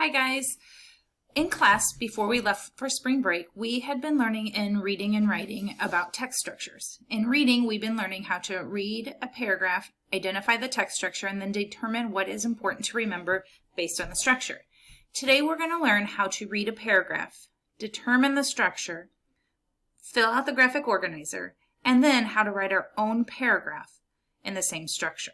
Hi guys. In class, before we left for spring break, we had been learning in reading and writing about text structures. In reading, we've been learning how to read a paragraph, identify the text structure, and then determine what is important to remember based on the structure. Today we're going to learn how to read a paragraph, determine the structure, fill out the graphic organizer, and then how to write our own paragraph in the same structure.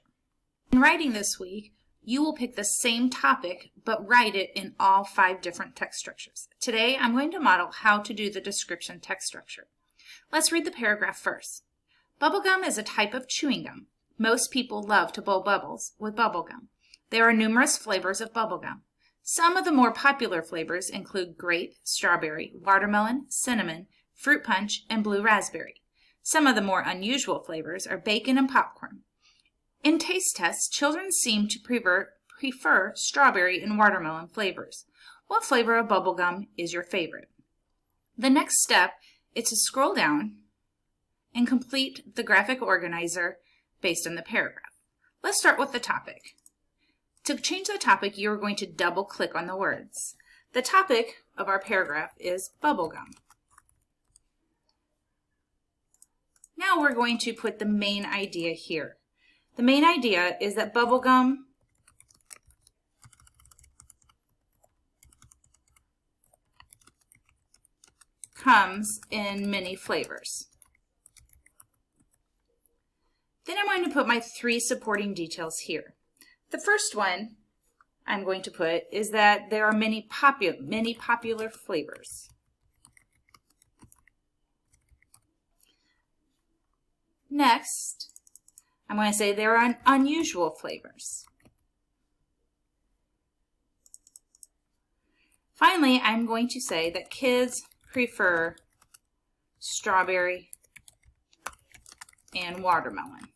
In writing this week, you will pick the same topic, but write it in all 5 different text structures. Today, I'm going to model how to do the description text structure. Let's read the paragraph first. Bubblegum is a type of chewing gum. Most people love to blow bubbles with bubblegum. There are numerous flavors of bubblegum. Some of the more popular flavors include grape, strawberry, watermelon, cinnamon, fruit punch, and blue raspberry. Some of the more unusual flavors are bacon and popcorn. In taste tests, children seem to prefer strawberry and watermelon flavors. What flavor of bubblegum is your favorite? The next step is to scroll down and complete the graphic organizer based on the paragraph. Let's start with the topic. To change the topic, you are going to double-click on the words. The topic of our paragraph is bubblegum. Now we're going to put the main idea here. The main idea is that bubblegum comes in many flavors. Then I'm going to put my 3 supporting details here. The first one I'm going to put is that there are many popular flavors. Next, I'm going to say there are unusual flavors. Finally, I'm going to say that kids prefer strawberry and watermelon.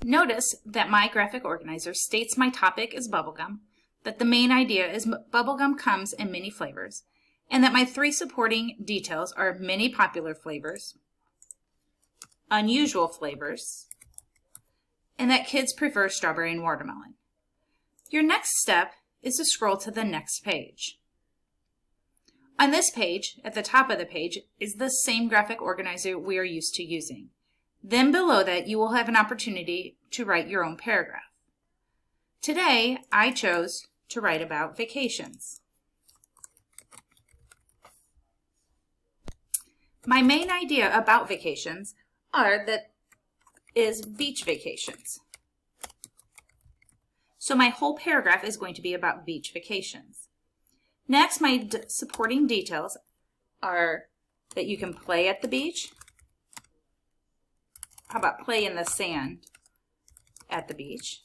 Notice that my graphic organizer states my topic is bubblegum, that the main idea is bubblegum comes in many flavors, and that my 3 supporting details are many popular flavors, unusual flavors, and that kids prefer strawberry and watermelon. Your next step is to scroll to the next page. On this page, at the top of the page, is the same graphic organizer we are used to using. Then below that, you will have an opportunity to write your own paragraph. Today, I chose to write about vacations. My main idea about vacations is beach vacations. So my whole paragraph is going to be about beach vacations. Next, my supporting details are that you can play at the beach. How about play in the sand at the beach?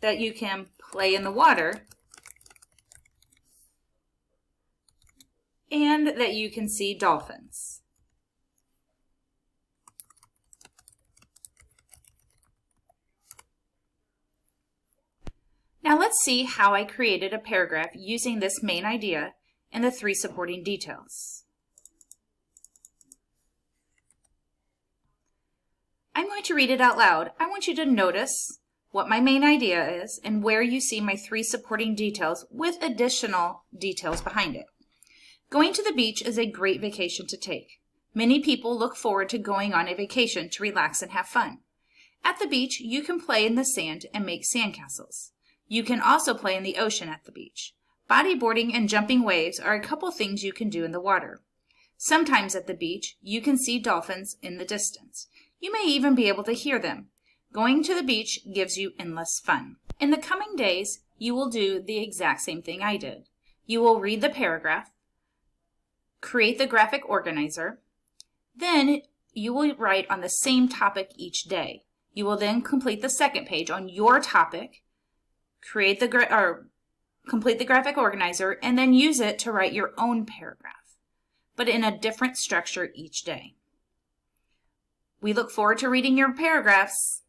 That you can play in the water. And that you can see dolphins. Now let's see how I created a paragraph using this main idea and the 3 supporting details. I'm going to read it out loud. I want you to notice what my main idea is and where you see my 3 supporting details with additional details behind it. Going to the beach is a great vacation to take. Many people look forward to going on a vacation to relax and have fun. At the beach, you can play in the sand and make sandcastles. You can also play in the ocean at the beach. Bodyboarding and jumping waves are a couple things you can do in the water. Sometimes at the beach, you can see dolphins in the distance. You may even be able to hear them. Going to the beach gives you endless fun. In the coming days, you will do the exact same thing I did. You will read the paragraph, create the graphic organizer, then you will write on the same topic each day. You will then complete the second page on your topic, complete the graphic organizer, and then use it to write your own paragraph, but in a different structure each day. We look forward to reading your paragraphs.